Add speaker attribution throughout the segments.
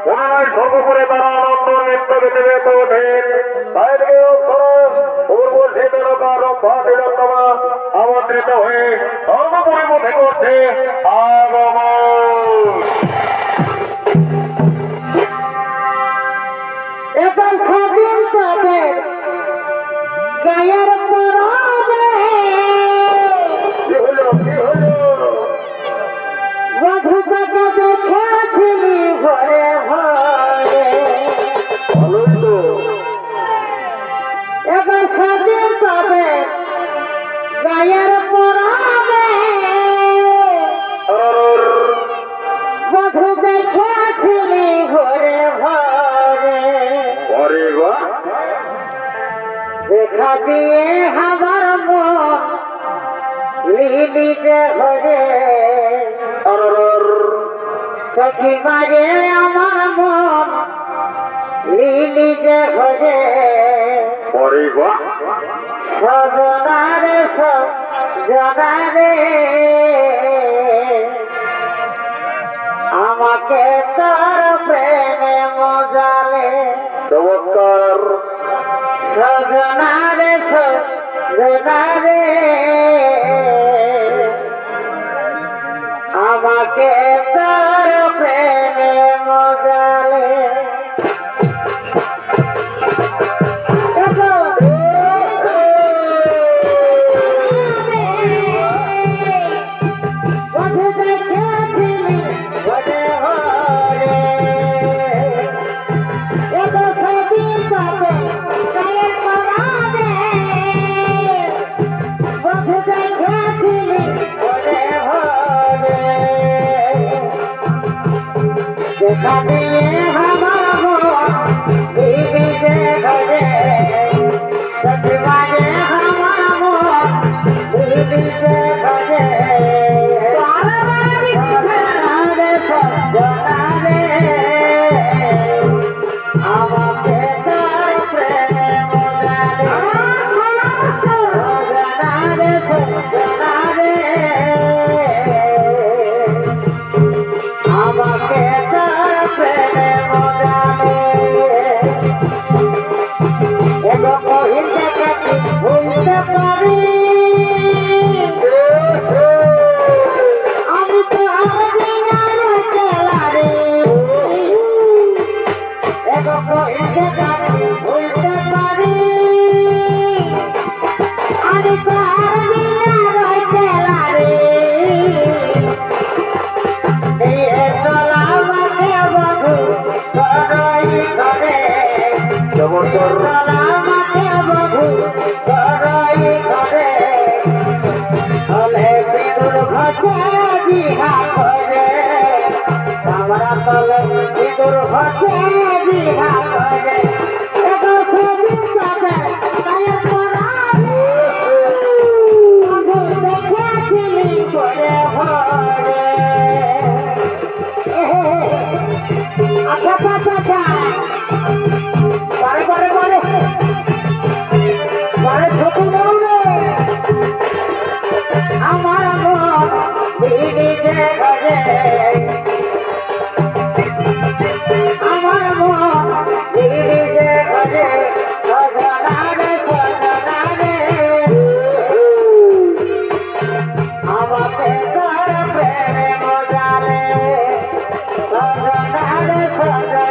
Speaker 1: পুনরায় সর্বোপরি তারা আনন্দ নৃত্য গেতে গেতে ওঠেন। আমন্ত্রিত হয়ে সর্বোপরি মধ্যে করছে আগমন।
Speaker 2: এখন স্বাধীন তাদের গায়ের পরাবে বধুটাকে দেখেছিলি ঘরে ঘরে। এখন স্বাধীন তাদের গায়ের পরাবে বধু দেখেছিলি ঘরে ঘরে। দেখা দিয়ে আমার মন লিলি যে ঘরে সখী মারে আমার মন লিলি যে ঘরে। সজনারে সজনারে আমাকে তার প্রেমে মজালে।
Speaker 1: চমৎকার।
Speaker 2: সজনারে সজনারে আমাকে তার প্রেমে মজালে। আমার মন দিদি যে ঘরে আমার মন দিদি যে ঘরে সজনারে সজনারে আমাকে তোর প্রেমে মজালে সজনারে সজনারে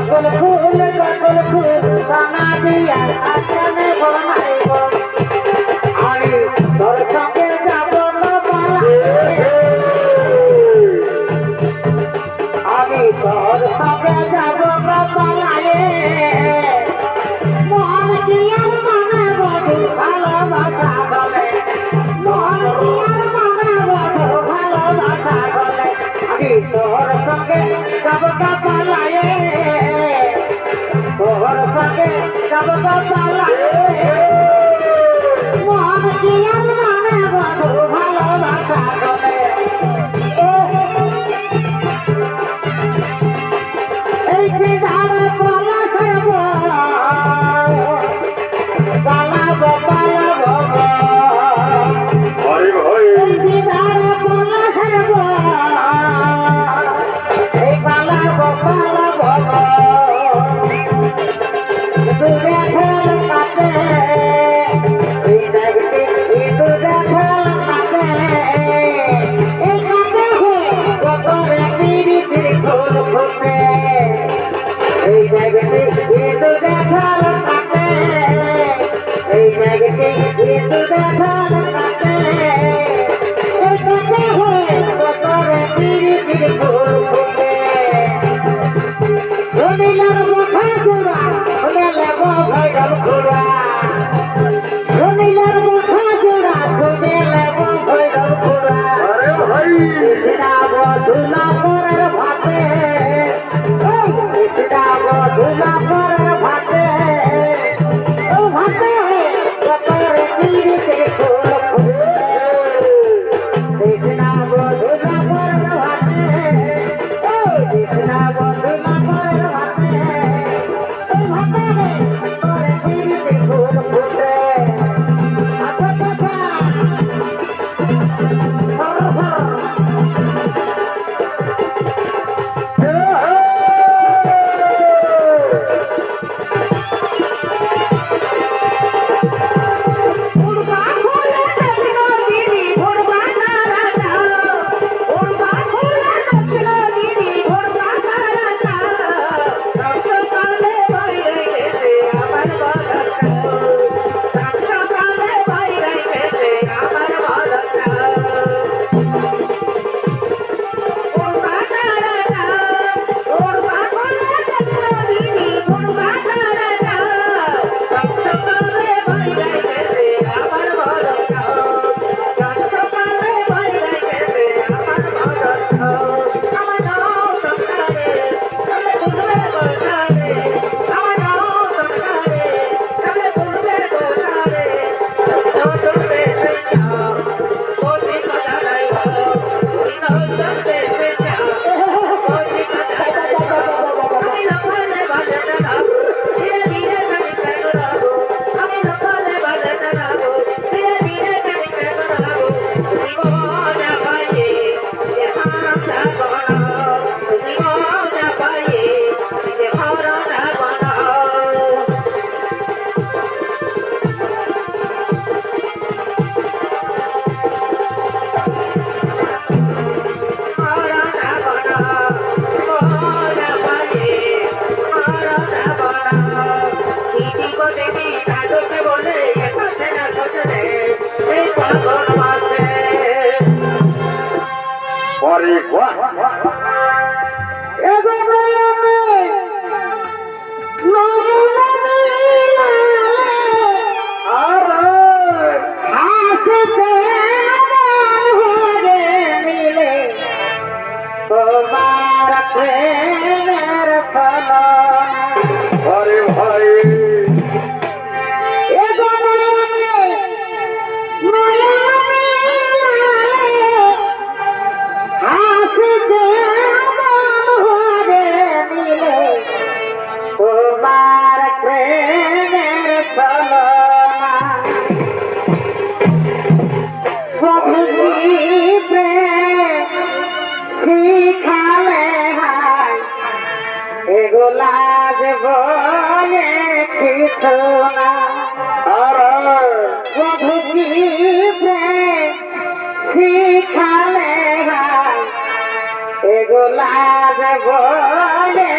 Speaker 2: ফুল বানা দিয়া আসনে বনাইব আমি তোর সঙ্গে যাব না আমি তোর সঙ্গে যাব না পালায়ে মন কি আর মনে বধু ভালোবাসা বলে মন কি আর মনে বধু ভালোবাসা বলে আমি তোর সঙ্গে যাব না পালায়ে তোর সঙ্গে যাব না পালায়ে মন কি আর মনে বধু ভালোবাসা বলে এই যে ধারে পলাশব পালাবো পালাবো
Speaker 1: হরি ভাই
Speaker 2: এই যে ধারে পলাশব এই পালাবো পালাবো তুই খেল কাটে এই দেখতে তুই খেল কাটে এই কাটে হয়ে কতরে পিড়ি পিড়ি ফুল ফুটে এই জায়গাতে কিন্তু দেখাল কাটে এই জায়গাতে কিন্তু দেখাল কাটে এই কাটে হয়ে কতরে পিড়ি পিড়ি ফুল ফুটে শুনিলাম মুখা জোড়া শুনে লেব ভৈরব ঘোড়া শুনিলাম মুখা জোড়া শুনে লেব ভৈরব ঘোড়া
Speaker 1: আরে ভাই
Speaker 2: ধুলা পরের ভাতে ধুলা পরের ভাতে ও ভাতে কতর পিড়িতে ফুল ফুলে কৃষ্ণা ধুলা পরের ভাতে ও কৃষ্ণা ধুলা পরের ভাতে ও ভাতে কতর পিড়িতে ফুল ফুলে আচ্ছা আচ্ছা
Speaker 1: হরি বাহ হরি ভাই
Speaker 2: লাগ বলে কিছু না
Speaker 1: আর
Speaker 2: শিখালে এগো লাগ বলে